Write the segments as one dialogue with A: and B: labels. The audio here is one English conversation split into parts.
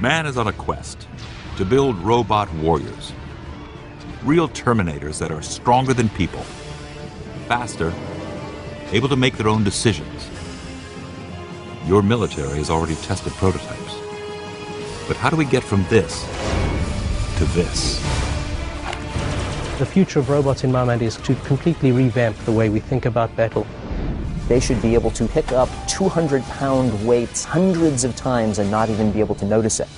A: Man is on a quest to build robot warriors. Real Terminators that are stronger than people, faster, able to make their own decisions. Your military has already tested prototypes. But how do we get from this to this?
B: The future of robots, in my mind, is to completely revamp the way we think about battle.
C: They should be able to pick up 200-pound weights hundreds of times and not even be able to notice it.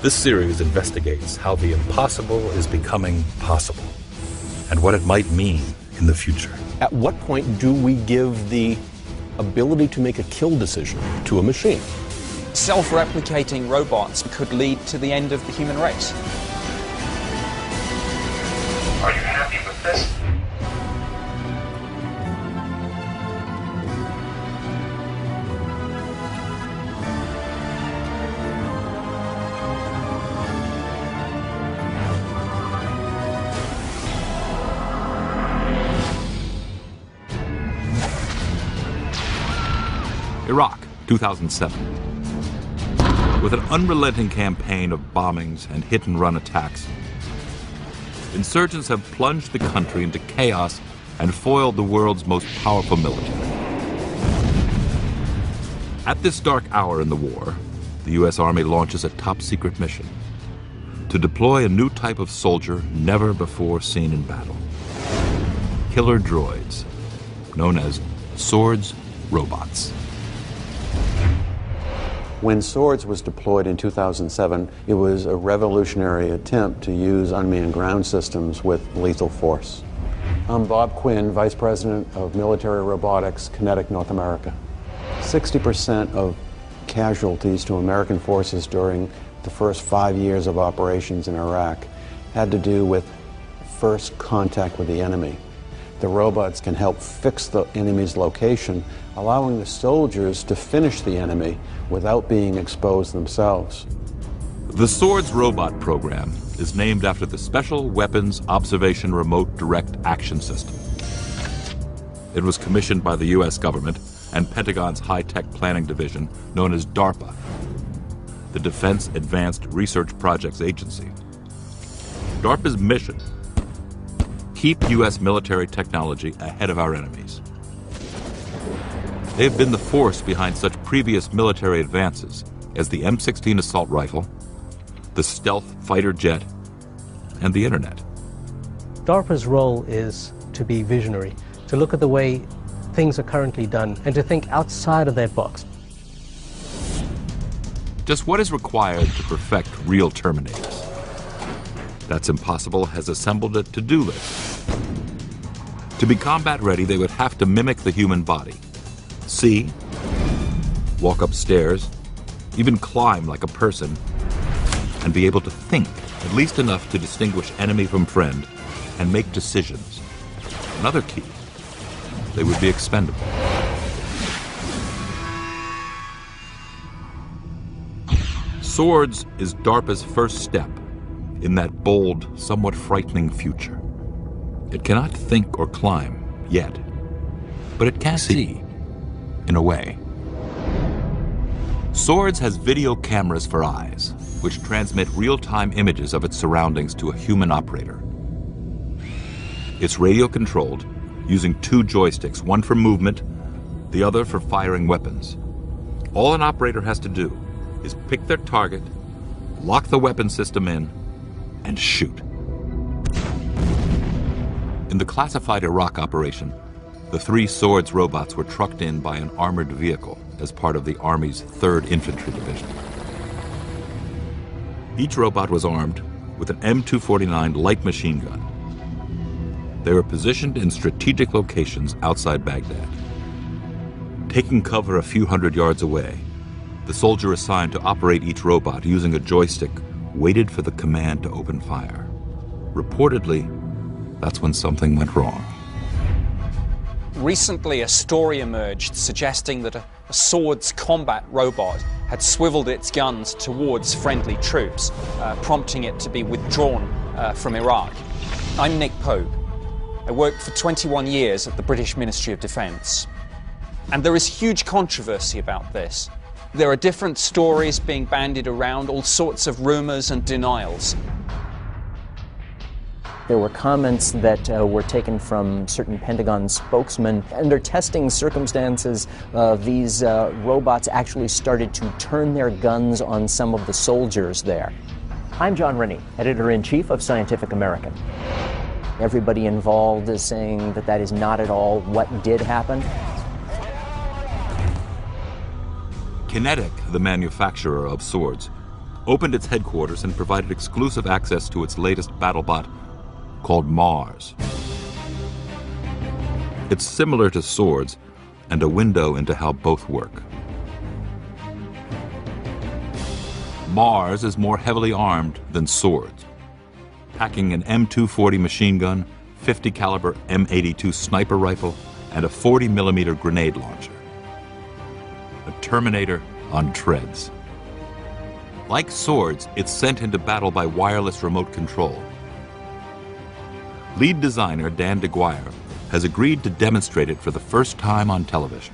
A: This series investigates how the impossible is becoming possible and what it might mean in the future.
D: At what point do we give the ability to make a kill decision to a machine?
E: Self-replicating robots could lead to the end of the human race.
F: Are you happy with this?
A: Iraq, 2007. With an unrelenting campaign of bombings and hit-and-run attacks, insurgents have plunged the country into chaos and foiled the world's most powerful military. At this dark hour in the war, the U.S. Army launches a top-secret mission to deploy a new type of soldier never before seen in battle. Killer droids, known as Swords Robots.
G: When Swords was deployed in 2007, it was a revolutionary attempt to use unmanned ground systems with lethal force. I'm Bob Quinn, Vice President of Military Robotics, Kinetic North America. 60% of casualties to American forces during the first 5 years of operations in Iraq had to do with first contact with the enemy. The robots can help fix the enemy's location, allowing the soldiers to finish the enemy without being exposed themselves.
A: The Swords Robot program is named after the Special Weapons Observation Remote Direct Action System. It was commissioned by the U.S. government and Pentagon's High-Tech Planning Division, known as DARPA, the Defense Advanced Research Projects Agency. DARPA's mission: keep U.S. military technology ahead of our enemies. They've been the force behind such previous military advances as the M16 assault rifle, the stealth fighter jet, and the internet.
B: DARPA's role is to be visionary, to look at the way things are currently done, and to think outside of that box.
A: Just what is required to perfect real Terminators? That's Impossible has assembled a to-do list. To be combat ready, they would have to mimic the human body. See, walk upstairs, even climb like a person, and be able to think, at least enough to distinguish enemy from friend, and make decisions. Another key: they would be expendable. Swords is DARPA's first step in that bold, somewhat frightening future. It cannot think or climb yet, but it can see, in a way. Swords has video cameras for eyes, which transmit real-time images of its surroundings to a human operator. It's radio-controlled, using 2 joysticks, one for movement, the other for firing weapons. All an operator has to do is pick their target, lock the weapon system in, and shoot. In the classified Iraq operation, the 3 Swords robots were trucked in by an armored vehicle as part of the Army's 3rd Infantry Division. Each robot was armed with an M249 light machine gun. They were positioned in strategic locations outside Baghdad. Taking cover a few hundred yards away, the soldier assigned to operate each robot using a joystick waited for the command to open fire. Reportedly, that's when something went wrong.
E: Recently, a story emerged suggesting that a Swords combat robot had swiveled its guns towards friendly troops, prompting it to be withdrawn from Iraq. I'm Nick Pope. I worked for 21 years at the British Ministry of Defence. And there is huge controversy about this. There are different stories being bandied around, all sorts of rumors and denials.
C: There were comments that were taken from certain Pentagon spokesmen. Under testing circumstances, these robots actually started to turn their guns on some of the soldiers there. I'm John Rennie, Editor-in-Chief of Scientific American. Everybody involved is saying that that is not at all what did happen.
A: Kinetic, the manufacturer of swords, opened its headquarters and provided exclusive access to its latest BattleBot called Mars. It's similar to swords and a window into how both work. Mars is more heavily armed than swords, packing an M240 machine gun, 50 caliber M82 sniper rifle, and a 40mm grenade launcher. A Terminator on treads. Like swords, it's sent into battle by wireless remote control. Lead designer Dan DeGuire has agreed to demonstrate it for the first time on television.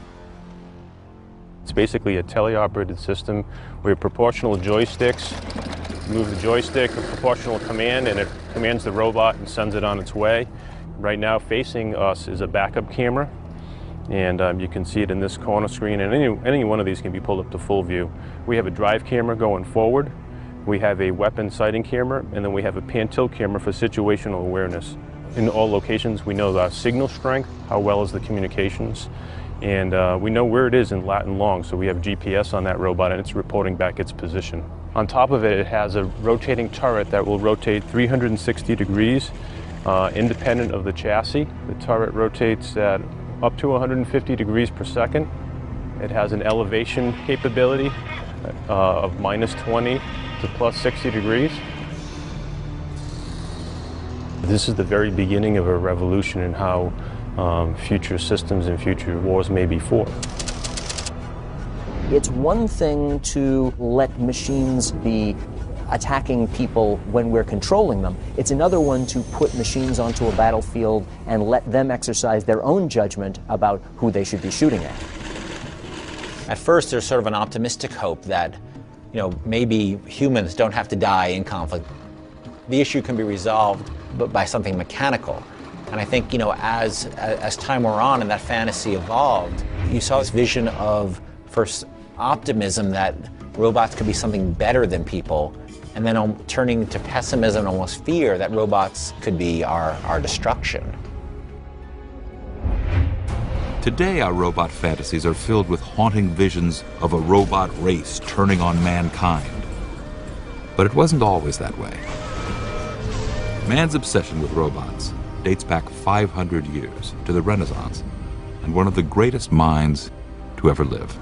H: It's basically a teleoperated system where proportional joysticks move the joystick with proportional command, and it commands the robot and sends it on its way. Right now facing us is a backup camera, and you can see it in this corner screen, and any one of these can be pulled up to full view. We have a drive camera going forward, we have a weapon sighting camera, and then we have a pan-tilt camera for situational awareness. In all locations, we know the signal strength, how well is the communications, and we know where it is in lat and long, so we have GPS on that robot and it's reporting back its position. On top of it, it has a rotating turret that will rotate 360 degrees independent of the chassis. The turret rotates at up to 150 degrees per second. It has an elevation capability of -20 to +60 degrees. This is the very beginning of a revolution in how future systems and future wars may be fought.
C: It's one thing to let machines be attacking people when we're controlling them. It's another one to put machines onto a battlefield and let them exercise their own judgment about who they should be shooting at.
I: At first, there's sort of an optimistic hope that, maybe humans don't have to die in conflict. The issue can be resolved by something mechanical. And I think, as time wore on and that fantasy evolved, you saw this vision of first optimism that robots could be something better than people, and then turning to pessimism and almost fear that robots could be our destruction.
A: Today, our robot fantasies are filled with haunting visions of a robot race turning on mankind. But it wasn't always that way. Man's obsession with robots dates back 500 years to the Renaissance and one of the greatest minds to ever live.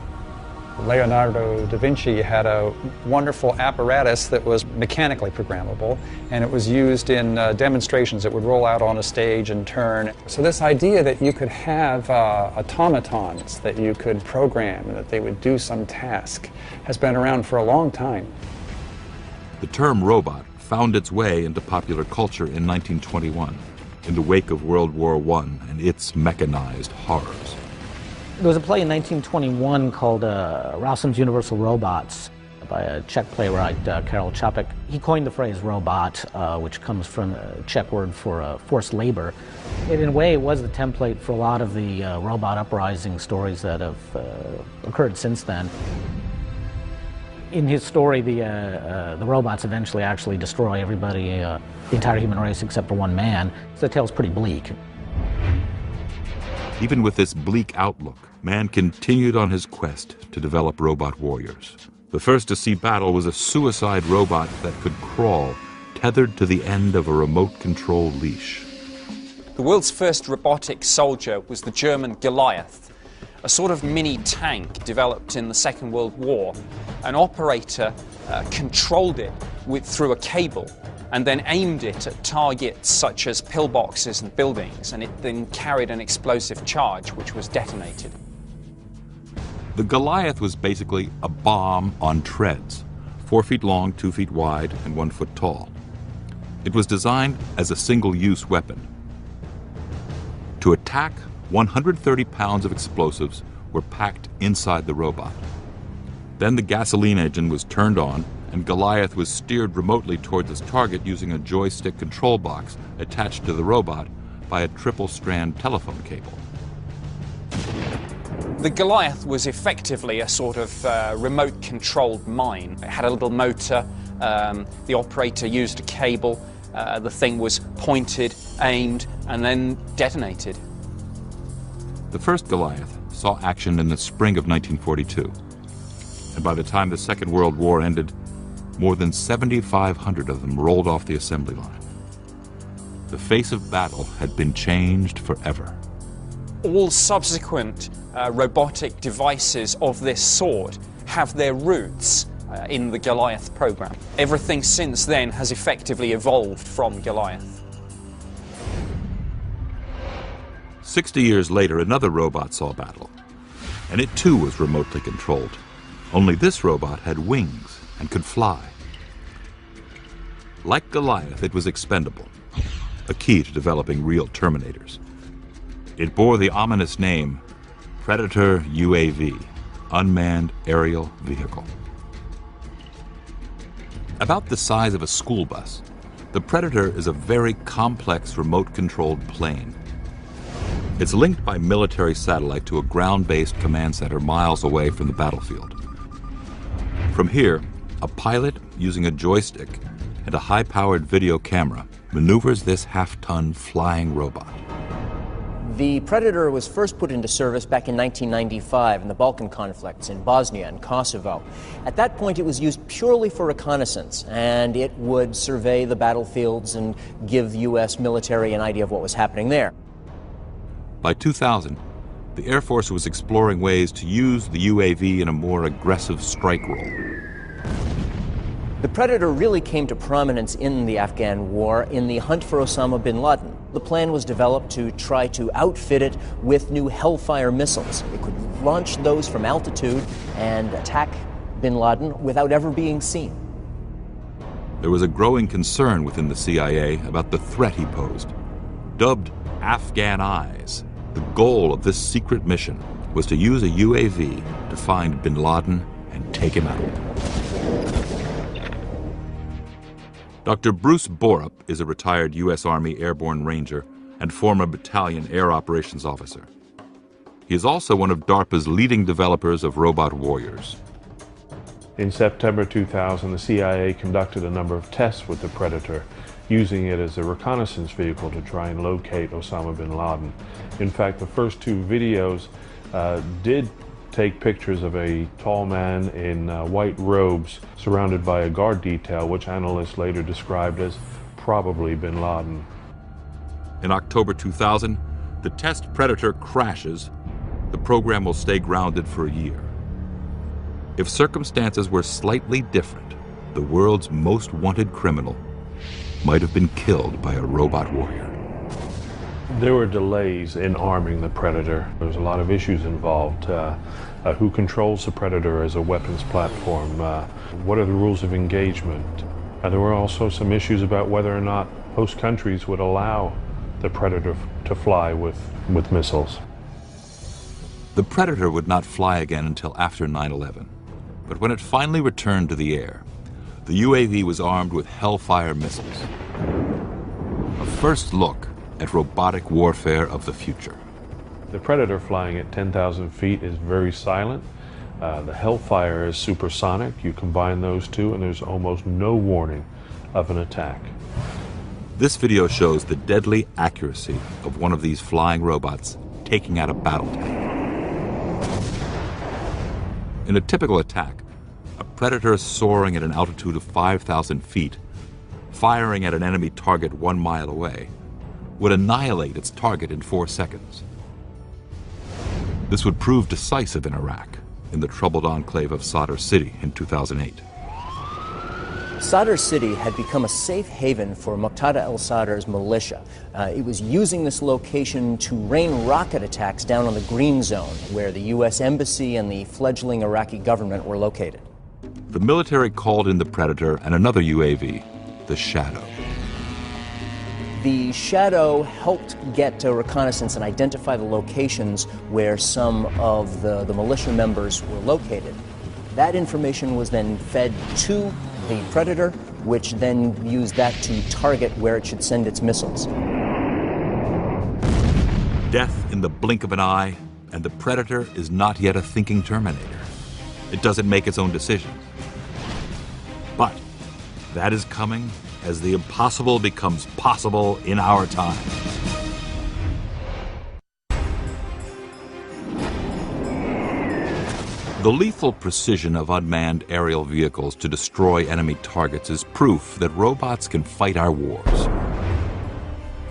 J: Leonardo da Vinci had a wonderful apparatus that was mechanically programmable, and it was used in demonstrations. It would roll out on a stage and turn. So this idea that you could have automatons that you could program and that they would do some task has been around for a long time.
A: The term robot found its way into popular culture in 1921 in the wake of World War I and its mechanized horrors.
K: There was a play in 1921 called Rossum's Universal Robots by a Czech playwright, Karel Čapek. He coined the phrase robot, which comes from a Czech word for forced labor. And in a way, it was the template for a lot of the robot uprising stories that have occurred since then. In his story, the robots eventually actually destroy everybody, the entire human race except for one man. So the tale's pretty bleak.
A: Even with this bleak outlook, man continued on his quest to develop robot warriors. The first to see battle was a suicide robot that could crawl, tethered to the end of a remote control leash.
E: The world's first robotic soldier was the German Goliath, a sort of mini tank developed in the Second World War. An operator controlled it through a cable and then aimed it at targets such as pillboxes and buildings, and it then carried an explosive charge which was detonated.
A: The Goliath was basically a bomb on treads, 4 feet long, 2 feet wide, and 1 foot tall. It was designed as a single-use weapon. To attack, 130 pounds of explosives were packed inside the robot. Then the gasoline engine was turned on, and Goliath was steered remotely toward its target using a joystick control box attached to the robot by a triple-strand telephone cable.
E: The Goliath was effectively a sort of remote-controlled mine. It had a little motor, the operator used a cable, the thing was pointed, aimed, and then detonated.
A: The first Goliath saw action in the spring of 1942, and by the time the Second World War ended, more than 7,500 of them rolled off the assembly line. The face of battle had been changed forever.
E: All subsequent robotic devices of this sort have their roots in the Goliath program. Everything since then has effectively evolved from Goliath.
A: 60 years later, another robot saw battle, and it too was remotely controlled. Only this robot had wings and could fly. Like Goliath, it was expendable, a key to developing real Terminators. It bore the ominous name Predator UAV, Unmanned Aerial Vehicle. About the size of a school bus, the Predator is a very complex remote-controlled plane. It's linked by military satellite to a ground-based command center miles away from the battlefield. From here, a pilot using a joystick and a high-powered video camera maneuvers this half-ton flying robot.
C: The Predator was first put into service back in 1995 in the Balkan conflicts in Bosnia and Kosovo. At that point, it was used purely for reconnaissance, and it would survey the battlefields and give the U.S. military an idea of what was happening there.
A: By 2000, the Air Force was exploring ways to use the UAV in a more aggressive strike role.
C: The Predator really came to prominence in the Afghan war in the hunt for Osama bin Laden. The plan was developed to try to outfit it with new Hellfire missiles. It could launch those from altitude and attack bin Laden without ever being seen.
A: There was a growing concern within the CIA about the threat he posed. Dubbed Afghan Eyes, the goal of this secret mission was to use a UAV to find bin Laden and take him out. Dr. Bruce Borup is a retired U.S. Army Airborne Ranger and former battalion air operations officer. He is also one of DARPA's leading developers of robot warriors.
L: In September 2000, the CIA conducted a number of tests with the Predator, using it as a reconnaissance vehicle to try and locate Osama bin Laden. In fact, the first two videos did take pictures of a tall man in white robes surrounded by a guard detail, which analysts later described as probably bin Laden.
A: In October 2000, the test Predator crashes. The program will stay grounded for a year. If circumstances were slightly different, the world's most wanted criminal might have been killed by a robot warrior.
L: There were delays in arming the Predator. There's a lot of issues involved. Who controls the Predator as a weapons platform? What are the rules of engagement? There were also some issues about whether or not host countries would allow the Predator to fly with missiles.
A: The Predator would not fly again until after 9/11. But when it finally returned to the air, the UAV was armed with Hellfire missiles. A first look at robotic warfare of the future.
L: The Predator flying at 10,000 feet is very silent. The Hellfire is supersonic. You combine those two and there's almost no warning of an attack.
A: This video shows the deadly accuracy of one of these flying robots taking out a battle tank. In a typical attack, a Predator soaring at an altitude of 5,000 feet, firing at an enemy target 1 mile away, would annihilate its target in 4 seconds. This would prove decisive in Iraq, in the troubled enclave of Sadr City in 2008.
C: Sadr City had become a safe haven for Muqtada al-Sadr's militia. It was using this location to rain rocket attacks down on the Green Zone, where the U.S. Embassy and the fledgling Iraqi government were located.
A: The military called in the Predator and another UAV, the Shadow.
C: The Shadow helped get to reconnaissance and identify the locations where some of the militia members were located. That information was then fed to the Predator, which then used that to target where it should send its missiles.
A: Death in the blink of an eye, and the Predator is not yet a thinking Terminator. It doesn't make its own decisions. But that is coming as the impossible becomes possible in our time. The lethal precision of unmanned aerial vehicles to destroy enemy targets is proof that robots can fight our wars.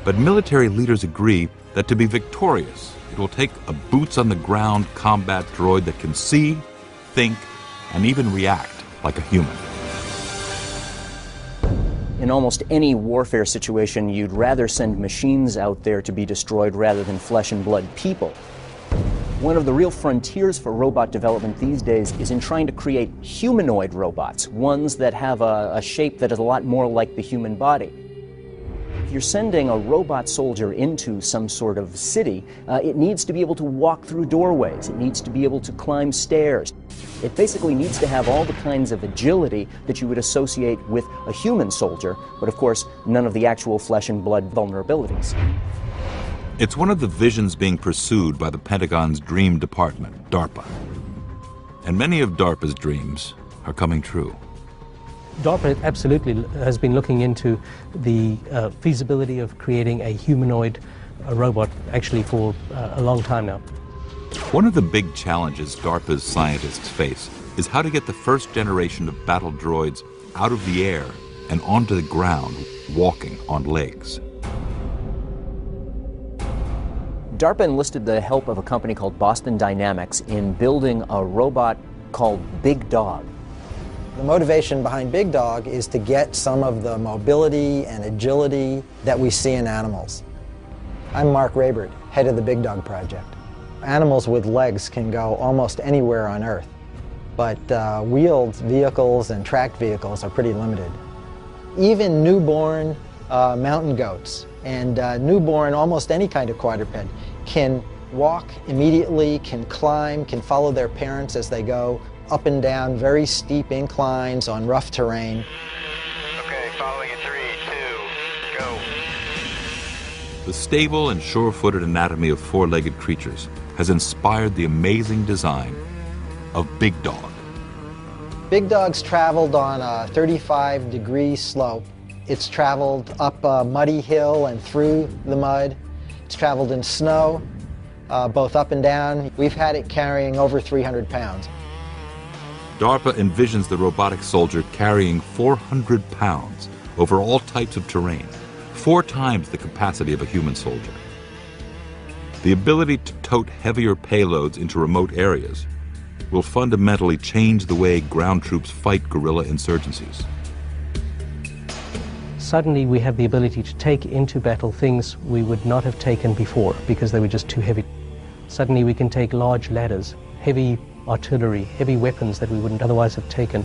A: But military leaders agree that to be victorious, it will take a boots-on-the-ground combat droid that can see, think, and even react like a human.
C: In almost any warfare situation, you'd rather send machines out there to be destroyed rather than flesh and blood people. One of the real frontiers for robot development these days is in trying to create humanoid robots, ones that have a shape that is a lot more like the human body. If you're sending a robot soldier into some sort of city, it needs to be able to walk through doorways. It needs to be able to climb stairs. It basically needs to have all the kinds of agility that you would associate with a human soldier, but of course, none of the actual flesh and blood vulnerabilities.
A: It's one of the visions being pursued by the Pentagon's Dream Department, DARPA. And many of DARPA's dreams are coming true.
B: DARPA absolutely has been looking into the feasibility of creating a humanoid robot actually for a long time now.
A: One of the big challenges DARPA's scientists face is how to get the first generation of battle droids out of the air and onto the ground, walking on legs.
C: DARPA enlisted the help of a company called Boston Dynamics in building a robot called Big Dog.
M: The motivation behind Big Dog is to get some of the mobility and agility that we see in animals. I'm Mark Raybert, head of the Big Dog Project. Animals with legs can go almost anywhere on Earth, but wheeled vehicles and tracked vehicles are pretty limited. Even newborn mountain goats and newborn almost any kind of quadruped can walk immediately, can climb, can follow their parents as they go up and down very steep inclines on rough terrain.
F: Okay, following in 3, 2, go.
A: The stable and sure-footed anatomy of four-legged creatures has inspired the amazing design of Big Dog.
M: Big Dog's traveled on a 35-degree slope. It's traveled up a muddy hill and through the mud. It's traveled in snow, both up and down. We've had it carrying over 300 pounds.
A: DARPA envisions the robotic soldier carrying 400 pounds over all types of terrain, 4 times the capacity of a human soldier. The ability to tote heavier payloads into remote areas will fundamentally change the way ground troops fight guerrilla insurgencies.
B: Suddenly we have the ability to take into battle things we would not have taken before because they were just too heavy. Suddenly we can take large ladders, heavy artillery, heavy weapons that we wouldn't otherwise have taken.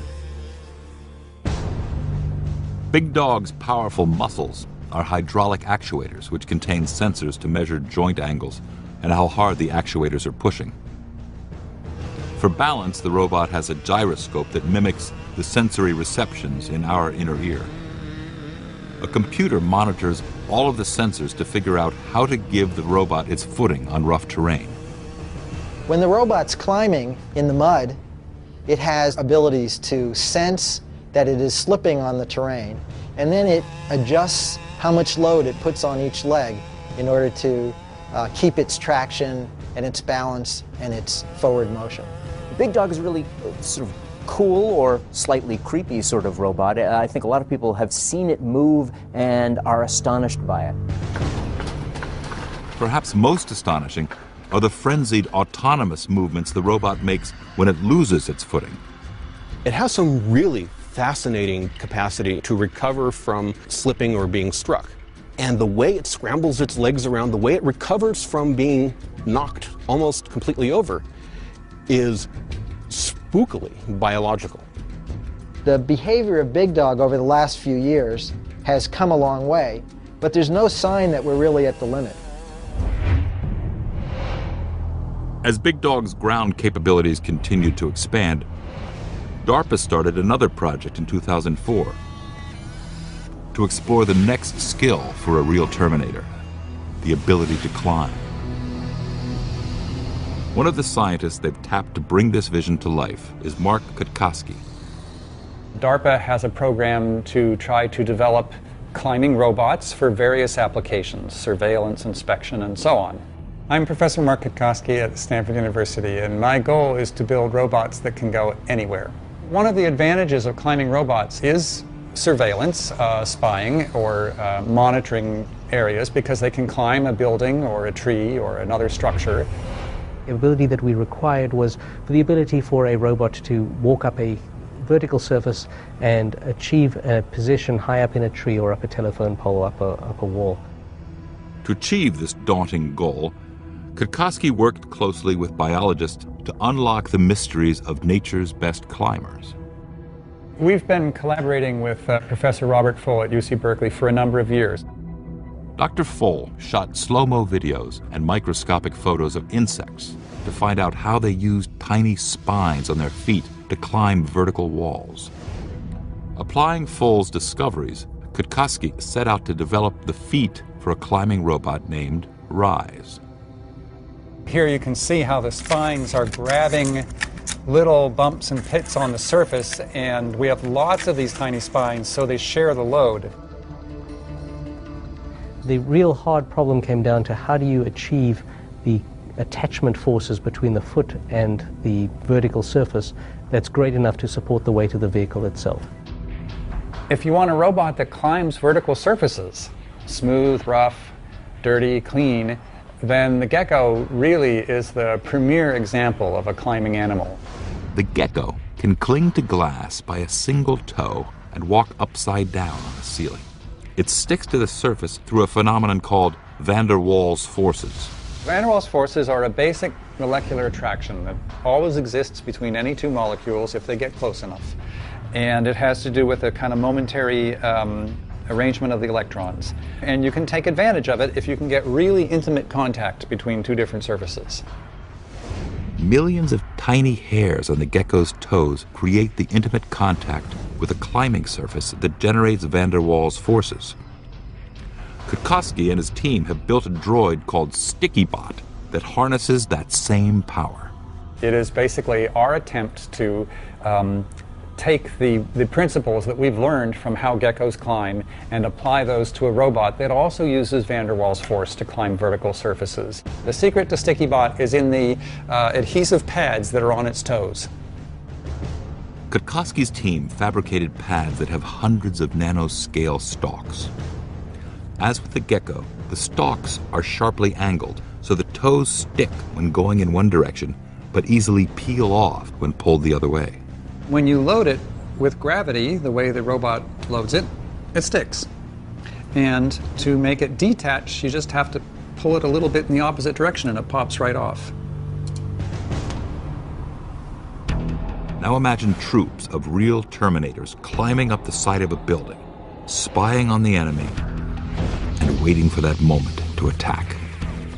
A: Big Dog's powerful muscles are hydraulic actuators which contain sensors to measure joint angles and how hard the actuators are pushing. For balance, the robot has a gyroscope that mimics the sensory receptions in our inner ear. A computer monitors all of the sensors to figure out how to give the robot its footing on rough terrain.
M: When the robot's climbing in the mud, it has abilities to sense that it is slipping on the terrain, and then it adjusts how much load it puts on each leg in order to keep its traction and its balance and its forward motion.
C: Big Dog is really sort of cool or slightly creepy sort of robot. I think a lot of people have seen it move and are astonished by it.
A: Perhaps most astonishing are the frenzied autonomous movements the robot makes when it loses its footing.
D: It has some really fascinating capacity to recover from slipping or being struck. And the way it scrambles its legs around, the way it recovers from being knocked almost completely over, is spookily biological.
M: The behavior of Big Dog over the last few years has come a long way, but there's no sign that we're really at the limit.
A: As Big Dog's ground capabilities continue to expand, DARPA started another project in 2004 to explore the next skill for a real Terminator, the ability to climb. One of the scientists they've tapped to bring this vision to life is Mark Cutkosky.
J: DARPA has a program to try to develop climbing robots for various applications, surveillance, inspection, and so on. I'm Professor Mark Cutkosky at Stanford University, and my goal is to build robots that can go anywhere. One of the advantages of climbing robots is surveillance, spying, or monitoring areas, because they can climb a building or a tree or another structure.
B: The ability that we required was for the ability for a robot to walk up a vertical surface and achieve a position high up in a tree or up a telephone pole, up a wall.
A: To achieve this daunting goal, Cutkosky worked closely with biologists to unlock the mysteries of nature's best climbers.
J: We've been collaborating with Professor Robert Full at UC Berkeley for a number of years.
A: Dr. Full shot slow-mo videos and microscopic photos of insects to find out how they used tiny spines on their feet to climb vertical walls. Applying Full's discoveries, Cutkosky set out to develop the feet for a climbing robot named Rise.
J: Here you can see how the spines are grabbing little bumps and pits on the surface, and we have lots of these tiny spines, so they share the load.
B: The real hard problem came down to how do you achieve the attachment forces between the foot and the vertical surface that's great enough to support the weight of the vehicle itself.
J: If you want a robot that climbs vertical surfaces, smooth, rough, dirty, clean, then the gecko really is the premier example of a climbing animal.
A: The gecko can cling to glass by a single toe and walk upside down on the ceiling. It sticks to the surface through a phenomenon called van der Waals forces.
J: Van der Waals forces are a basic molecular attraction that always exists between any two molecules if they get close enough. And it has to do with a kind of momentary arrangement of the electrons. And you can take advantage of it if you can get really intimate contact between two different surfaces.
A: Millions of tiny hairs on the gecko's toes create the intimate contact with a climbing surface that generates van der Waals forces. Cutkosky and his team have built a droid called StickyBot that harnesses that same power.
J: It is basically our attempt to take the principles that we've learned from how geckos climb and apply those to a robot that also uses van der Waals force to climb vertical surfaces. The secret to StickyBot is in the adhesive pads that are on its toes.
A: Cutkosky's team fabricated pads that have hundreds of nanoscale stalks. As with the gecko, the stalks are sharply angled, so the toes stick when going in one direction, but easily peel off when pulled the other way.
J: When you load it with gravity, the way the robot loads it, it sticks. And to make it detach, you just have to pull it a little bit in the opposite direction and it pops right off.
A: Now imagine troops of real Terminators climbing up the side of a building, spying on the enemy, and waiting for that moment to attack.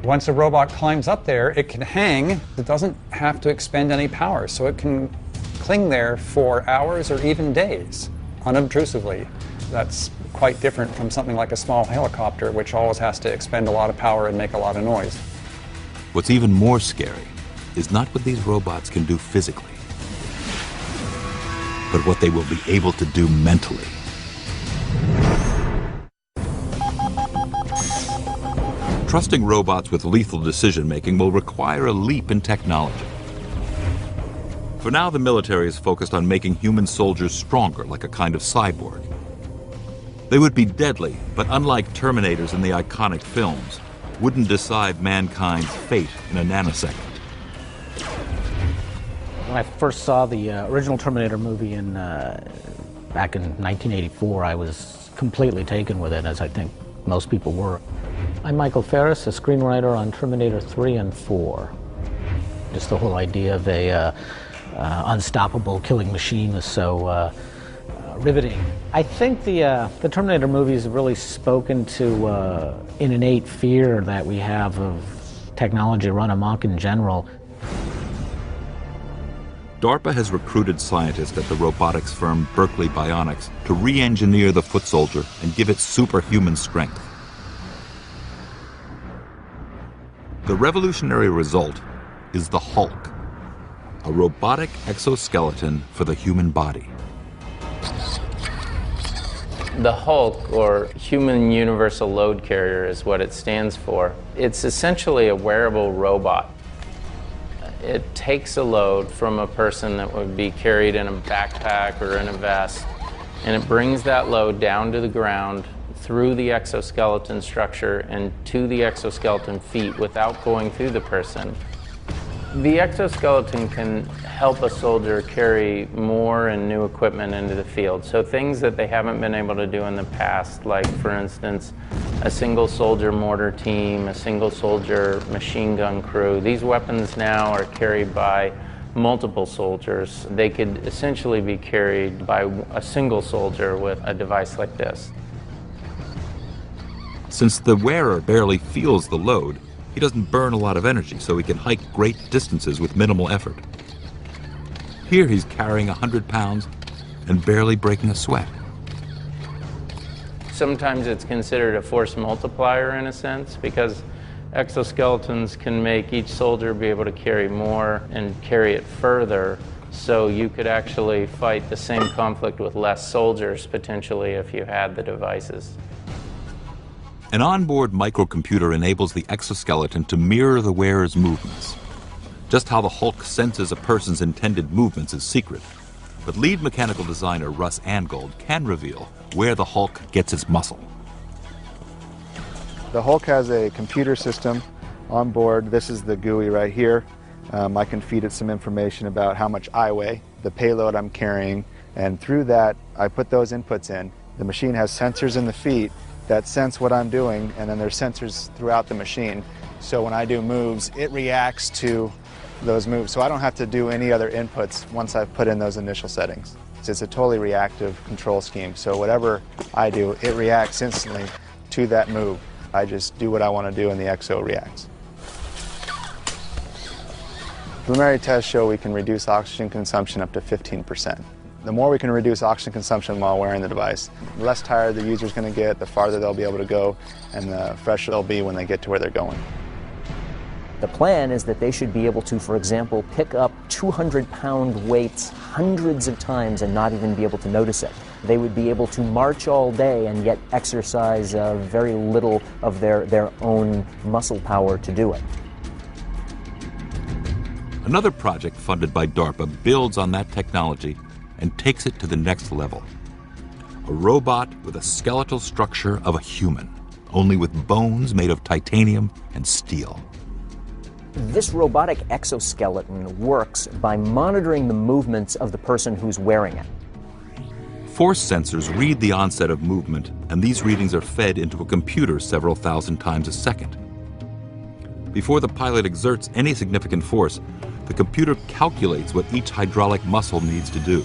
J: Once a robot climbs up there, it can hang. It doesn't have to expend any power, so it can cling there for hours or even days, unobtrusively. That's quite different from something like a small helicopter, which always has to expend a lot of power and make a lot of noise.
A: What's even more scary is not what these robots can do physically, but what they will be able to do mentally. Trusting robots with lethal decision-making will require a leap in technology. For now, the military is focused on making human soldiers stronger, like a kind of cyborg. They would be deadly, but unlike Terminators in the iconic films, wouldn't decide mankind's fate in a nanosecond.
K: When I first saw the original Terminator movie back in 1984, I was completely taken with it, as I think most people were. I'm Michael Ferris, a screenwriter on Terminator 3 and 4. Just the whole idea of a unstoppable killing machine was so riveting. I think the Terminator movies have really spoken to an innate fear that we have of technology run amok in general.
A: DARPA has recruited scientists at the robotics firm Berkeley Bionics to re-engineer the foot soldier and give it superhuman strength. The revolutionary result is the Hulk, a robotic exoskeleton for the human body.
N: The Hulk, or Human Universal Load Carrier, is what it stands for. It's essentially a wearable robot. It takes a load from a person that would be carried in a backpack or in a vest, and it brings that load down to the ground through the exoskeleton structure and to the exoskeleton feet without going through the person. The exoskeleton can help a soldier carry more and new equipment into the field. So things that they haven't been able to do in the past, like for instance, a single soldier mortar team, a single soldier machine gun crew. These weapons now are carried by multiple soldiers. They could essentially be carried by a single soldier with a device like this.
A: Since the wearer barely feels the load, he doesn't burn a lot of energy, so he can hike great distances with minimal effort. Here he's carrying 100 pounds and barely breaking a sweat.
N: Sometimes it's considered a force multiplier in a sense, because exoskeletons can make each soldier be able to carry more and carry it further, so you could actually fight the same conflict with less soldiers potentially if you had the devices.
A: An onboard microcomputer enables the exoskeleton to mirror the wearer's movements. Just how the Hulk senses a person's intended movements is secret, but lead mechanical designer Russ Angold can reveal where the Hulk gets its muscle.
O: The Hulk has a computer system on board. This is the GUI right here. I can feed it some information about how much I weigh, the payload I'm carrying, and through that I put those inputs in. The machine has sensors in the feet that sense what I'm doing, and then there's sensors throughout the machine. So when I do moves, it reacts to those moves. So I don't have to do any other inputs once I've put in those initial settings. It's a totally reactive control scheme. So whatever I do, it reacts instantly to that move. I just do what I want to do and the exo reacts. Preliminary tests show we can reduce oxygen consumption up to 15%. The more we can reduce oxygen consumption while wearing the device, the less tired the user's going to get, the farther they'll be able to go, and the fresher they'll be when they get to where they're going.
C: The plan is that they should be able to, for example, pick up 200-pound weights hundreds of times and not even be able to notice it. They would be able to march all day and yet exercise very little of their own muscle power to do it.
A: Another project funded by DARPA builds on that technology and takes it to the next level. A robot with a skeletal structure of a human, only with bones made of titanium and steel.
C: This robotic exoskeleton works by monitoring the movements of the person who's wearing it.
A: Force sensors read the onset of movement, and these readings are fed into a computer several thousand times a second. Before the pilot exerts any significant force, the computer calculates what each hydraulic muscle needs to do.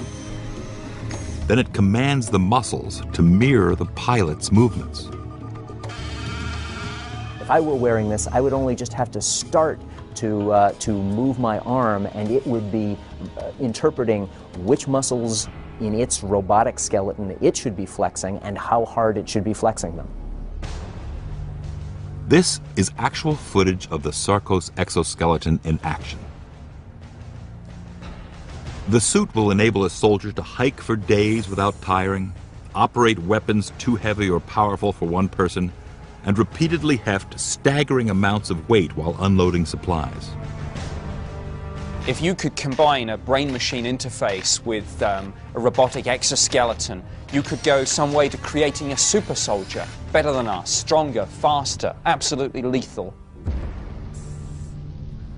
A: Then it commands the muscles to mirror the pilot's movements.
C: If I were wearing this, I would only just have to start to move my arm, and it would be interpreting which muscles in its robotic skeleton it should be flexing and how hard it should be flexing them.
A: This is actual footage of the Sarcos exoskeleton in action. The suit will enable a soldier to hike for days without tiring, operate weapons too heavy or powerful for one person, and repeatedly heft staggering amounts of weight while unloading supplies.
E: If you could combine a brain-machine interface with a robotic exoskeleton, you could go some way to creating a super soldier, better than us, stronger, faster, absolutely lethal.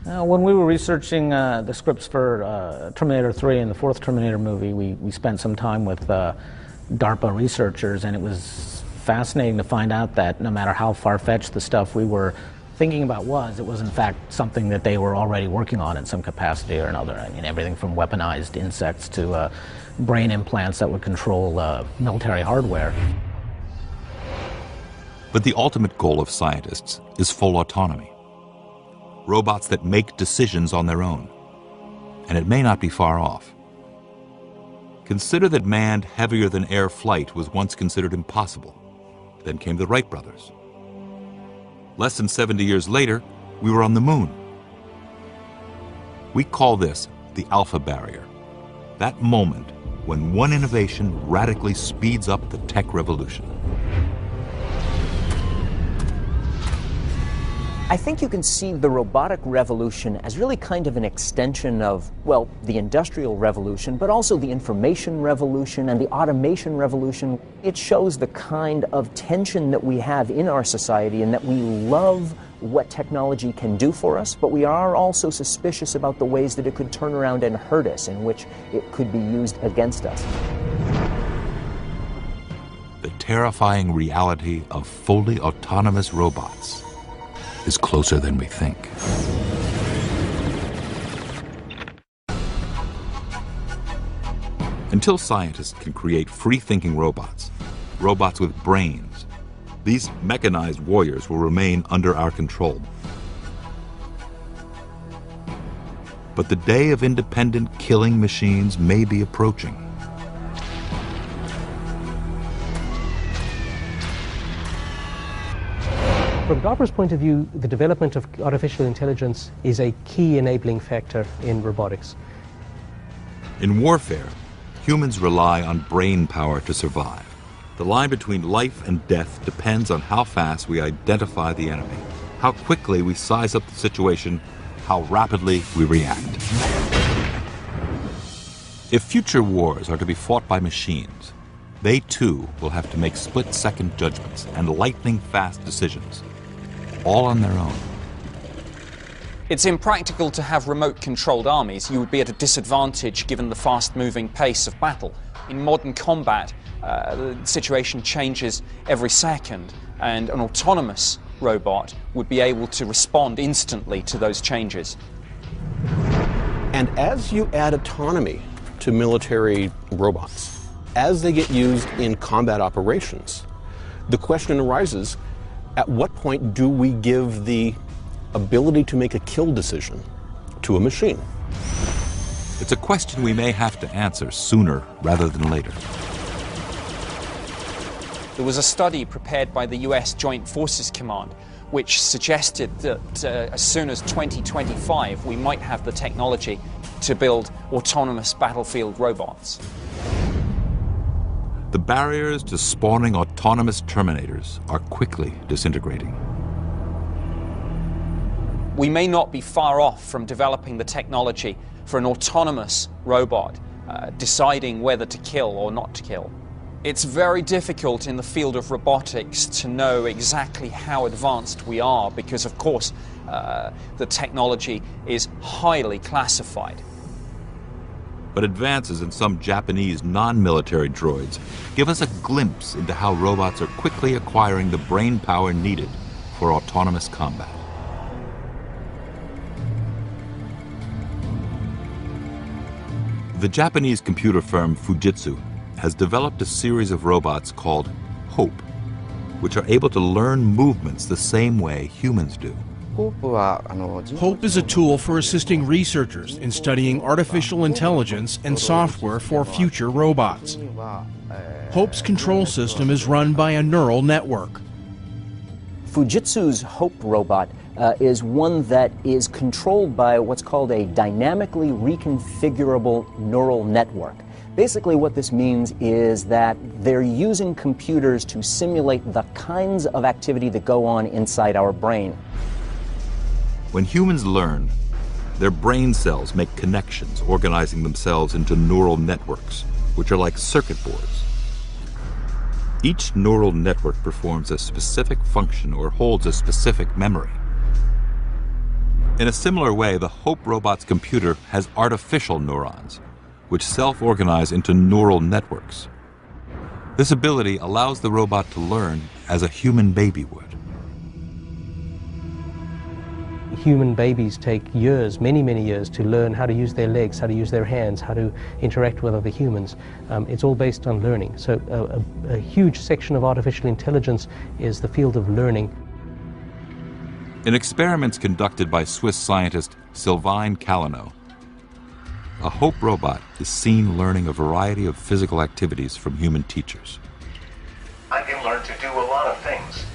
K: When we were researching the scripts for Terminator 3 and the fourth Terminator movie, we spent some time with DARPA researchers, and it was fascinating to find out that no matter how far-fetched the stuff we were thinking about it was in fact something that they were already working on in some capacity or another. I mean, everything from weaponized insects to brain implants that would control military hardware.
A: But the ultimate goal of scientists is full autonomy. Robots that make decisions on their own. and it may not be far off. Consider that manned, heavier-than-air flight was once considered impossible. Then came the Wright brothers. Less than 70 years later, we were on the moon. We call this the Alpha Barrier, that moment when one innovation radically speeds up the tech revolution.
C: I think you can see the robotic revolution as really kind of an extension of, well, the industrial revolution, but also the information revolution and the automation revolution. It shows the kind of tension that we have in our society, and that we love what technology can do for us, but we are also suspicious about the ways that it could turn around and hurt us, in which it could be used against us.
A: The terrifying reality of fully autonomous robots is closer than we think. Until scientists can create free-thinking robots, robots with brains, these mechanized warriors will remain under our control. But the day of independent killing machines may be approaching.
B: From DARPA's point of view, the development of artificial intelligence is a key enabling factor in robotics.
A: In warfare, humans rely on brain power to survive. The line between life and death depends on how fast we identify the enemy, how quickly we size up the situation, how rapidly we react. If future wars are to be fought by machines, they too will have to make split-second judgments and lightning-fast decisions, all on their own.
E: It's impractical to have remote-controlled armies. You would be at a disadvantage given the fast-moving pace of battle. In modern combat, the situation changes every second, and an autonomous robot would be able to respond instantly to those changes.
D: And as you add autonomy to military robots, as they get used in combat operations, the question arises, at what point do we give the ability to make a kill decision to a machine?
A: It's a question we may have to answer sooner rather than later.
E: There was a study prepared by the US Joint Forces Command which suggested that as soon as 2025 we might have the technology to build autonomous battlefield robots.
A: The barriers to spawning autonomous Terminators are quickly disintegrating.
E: We may not be far off from developing the technology for an autonomous robot, deciding whether to kill or not to kill. It's very difficult in the field of robotics to know exactly how advanced we are because, of course, the technology is highly classified.
A: But advances in some Japanese non-military droids give us a glimpse into how robots are quickly acquiring the brain power needed for autonomous combat. The Japanese computer firm Fujitsu has developed a series of robots called HOPE, which are able to learn movements the same way humans do.
P: HOPE is a tool for assisting researchers in studying artificial intelligence and software for future robots. HOPE's control system is run by a neural network.
C: Fujitsu's HOPE robot is one that is controlled by what's called a dynamically reconfigurable neural network. Basically what this means is that they're using computers to simulate the kinds of activity that go on inside our brain.
A: When humans learn, their brain cells make connections, organizing themselves into neural networks, which are like circuit boards. Each neural network performs a specific function or holds a specific memory. In a similar way, the HOPE robot's computer has artificial neurons, which self-organize into neural networks. This ability allows the robot to learn as a human baby would.
B: Human babies take years, many, many years, to learn how to use their legs, how to use their hands, how to interact with other humans. It's all based on learning. So a huge section of artificial intelligence is the field of learning.
A: In experiments conducted by Swiss scientist Sylvain Callano, a Hope robot is seen learning a variety of physical activities from human teachers.
Q: I can learn to do a lot of things.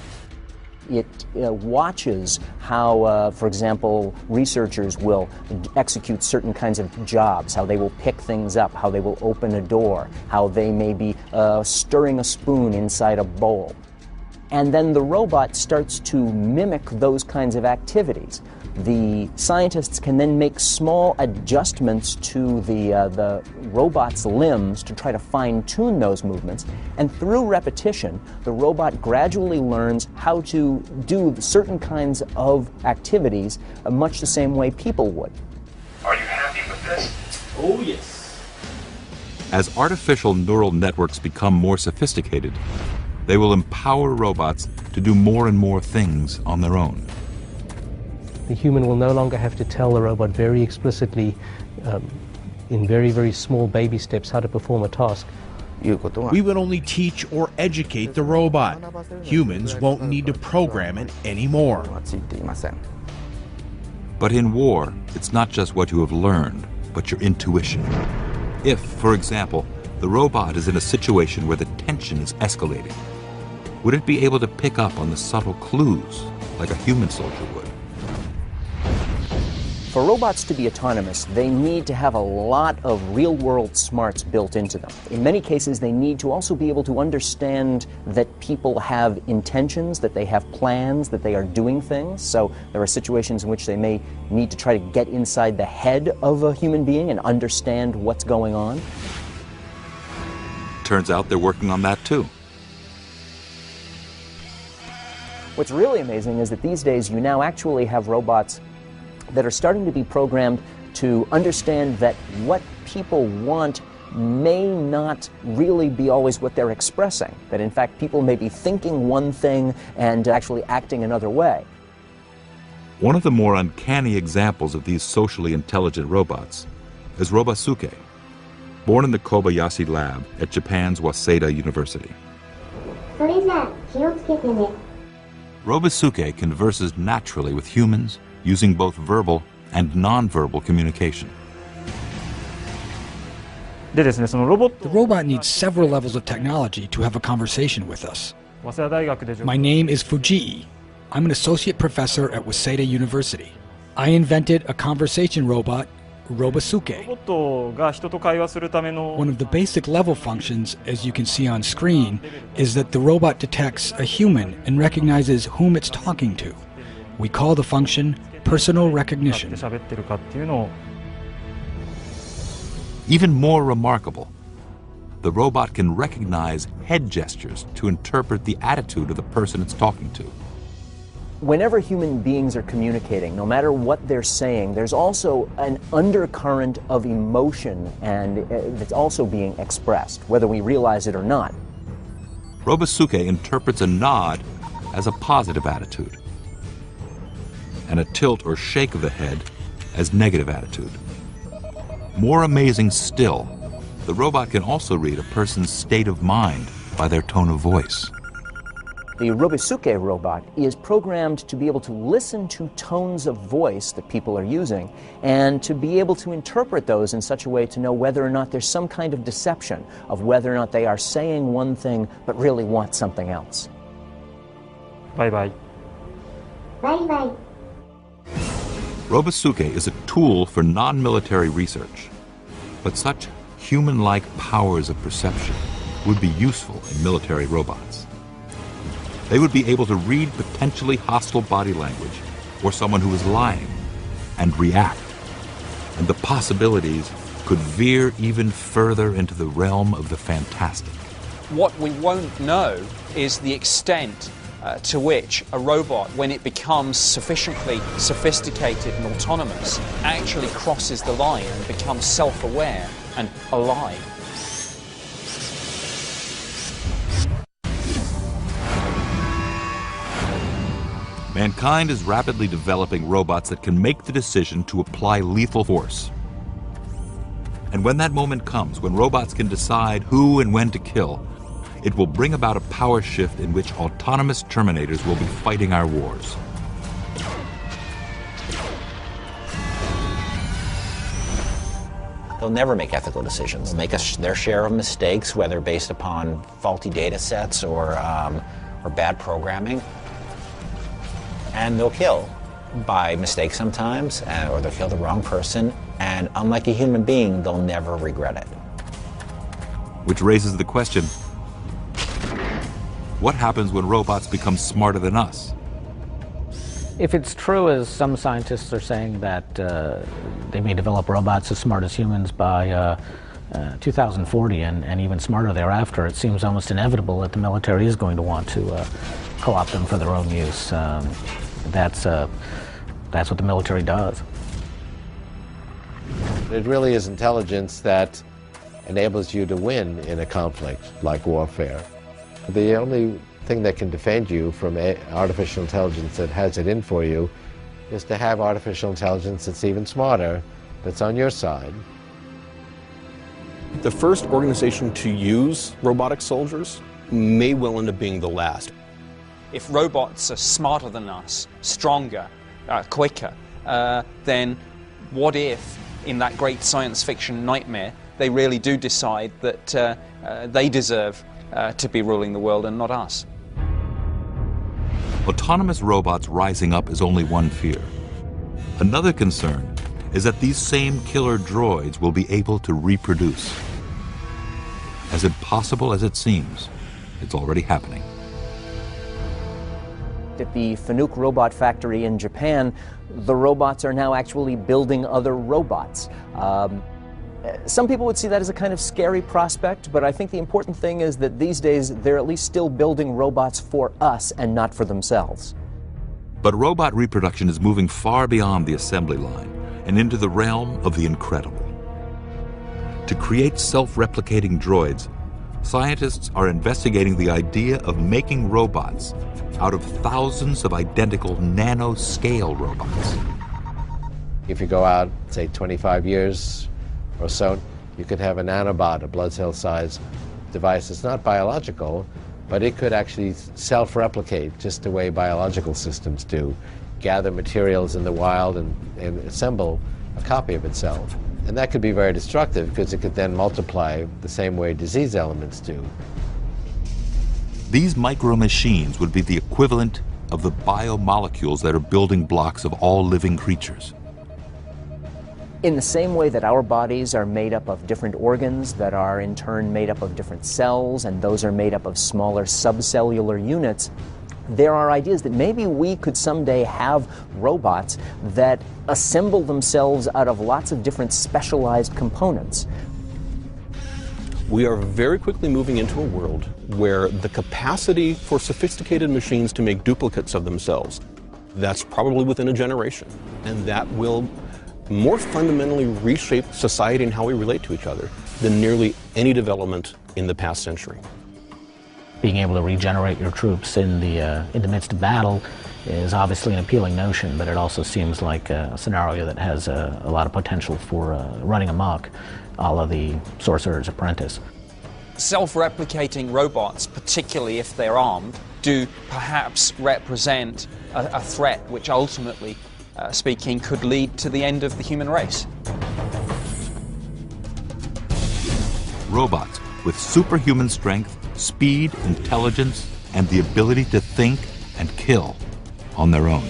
C: It watches how, for example, researchers will execute certain kinds of jobs, how they will pick things up, how they will open a door, how they may be stirring a spoon inside a bowl. And then the robot starts to mimic those kinds of activities. The scientists can then make small adjustments to the robot's limbs to try to fine-tune those movements, and through repetition, the robot gradually learns how to do certain kinds of activities much the same way people would.
Q: Are you happy with this?
A: Oh, yes. As artificial neural networks become more sophisticated, they will empower robots to do more and more things on their own.
B: The human will no longer have to tell the robot very explicitly, in very, very small baby steps, how to perform a task.
P: We would only teach or educate the robot. Humans won't need to program it anymore.
A: But in war, it's not just what you have learned, but your intuition. If, for example, the robot is in a situation where the tension is escalating, would it be able to pick up on the subtle clues like a human soldier would?
C: For robots to be autonomous, they need to have a lot of real-world smarts built into them. In many cases, they need to also be able to understand that people have intentions, that they have plans, that they are doing things. So there are situations in which they may need to try to get inside the head of a human being and understand what's going on.
A: Turns out they're working on that too.
C: What's really amazing is that these days you now actually have robots that are starting to be programmed to understand that what people want may not really be always what they're expressing. That in fact people may be thinking one thing and actually acting another way.
A: One of the more uncanny examples of these socially intelligent robots is Robosuke, born in the Kobayashi lab at Japan's Waseda University. Robosuke converses naturally with humans using both verbal and nonverbal communication.
R: The robot needs several levels of technology to have a conversation with us. My name is Fujii. I'm an associate professor at Waseda University. I invented a conversation robot, Robosuke. One of the basic level functions, as you can see on screen, is that the robot detects a human and recognizes whom it's talking to. We call the function personal recognition.
A: Even more remarkable, the robot can recognize head gestures to interpret the attitude of the person it's talking to.
C: Whenever human beings are communicating, no matter what they're saying, there's also an undercurrent of emotion and that's also being expressed, whether we realize it or not.
A: Robosuke interprets a nod as a positive attitude, and a tilt or shake of the head as negative attitude. More amazing still, the robot can also read a person's state of mind by their tone of voice.
C: The Robosuke robot is programmed to be able to listen to tones of voice that people are using and to be able to interpret those in such a way to know whether or not there's some kind of deception, of whether or not they are saying one thing but really want something else.
R: Bye-bye.
C: Bye-bye.
A: Robosuke is a tool for non-military research, but such human-like powers of perception would be useful in military robots. They would be able to read potentially hostile body language or someone who is lying and react, and the possibilities could veer even further into the realm of the fantastic.
E: What we won't know is the extent to which a robot, when it becomes sufficiently sophisticated and autonomous, actually crosses the line and becomes self-aware and alive.
A: Mankind is rapidly developing robots that can make the decision to apply lethal force. And when that moment comes, when robots can decide who and when to kill, it will bring about a power shift in which autonomous Terminators will be fighting our wars.
I: The They'll never make ethical decisions. They'll make their share of mistakes, whether based upon faulty data sets or bad programming. And they'll kill by mistake sometimes, or they'll kill the wrong person. And unlike a human being, they'll never regret it.
A: Which raises the question, what happens when robots become smarter than us?
K: If it's true, as some scientists are saying, that they may develop robots as smart as humans by 2040 and even smarter thereafter, it seems almost inevitable that the military is going to want to co-opt them for their own use. That's what the military does.
S: It really is intelligence that enables you to win in a conflict like warfare. The only thing that can defend you from artificial intelligence that has it in for you is to have artificial intelligence that's even smarter, that's on your side.
D: The first organization to use robotic soldiers may well end up being the last.
E: If robots are smarter than us, stronger, quicker, then what if, in that great science fiction nightmare, they really do decide that they deserve to be ruling the world and not us?
A: Autonomous robots rising up is only one fear. Another concern is that these same killer droids will be able to reproduce. As impossible as it seems, it's already happening.
C: At the Fanuc robot factory in Japan, the robots are now actually building other robots. Some people would see that as a kind of scary prospect, but I think the important thing is that these days they're at least still building robots for us and not for themselves.
A: But robot reproduction is moving far beyond the assembly line and into the realm of the incredible. To create self-replicating droids, scientists are investigating the idea of making robots out of thousands of identical nano-scale robots.
S: If you go out, say, 25 years or so, you could have a nanobot, a blood cell size device. It's not biological, but it could actually self-replicate just the way biological systems do, gather materials in the wild and assemble a copy of itself. And that could be very destructive because it could then multiply the same way disease elements do.
A: These micro-machines would be the equivalent of the biomolecules that are building blocks of all living creatures.
C: In the same way that our bodies are made up of different organs that are in turn made up of different cells, and those are made up of smaller subcellular units, there are ideas that maybe we could someday have robots that assemble themselves out of lots of different specialized components.
D: We are very quickly moving into a world where the capacity for sophisticated machines to make duplicates of themselves, that's probably within a generation, and that will more fundamentally reshape society and how we relate to each other than nearly any development in the past century.
K: Being able to regenerate your troops in the midst of battle is obviously an appealing notion, but it also seems like a scenario that has a lot of potential for running amok, a la the Sorcerer's Apprentice.
E: Self-replicating robots, particularly if they're armed, do perhaps represent a threat which ultimately speaking, could lead to the end of the human race.
A: Robots with superhuman strength, speed, intelligence, and the ability to think and kill on their own.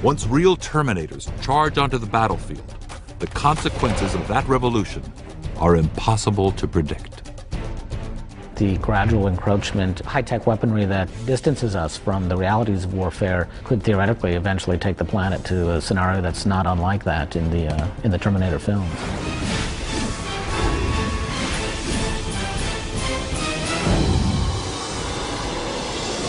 A: Once real Terminators charge onto the battlefield, the consequences of that revolution are impossible to predict.
K: The gradual encroachment, high-tech weaponry that distances us from the realities of warfare could theoretically eventually take the planet to a scenario that's not unlike that in the Terminator films.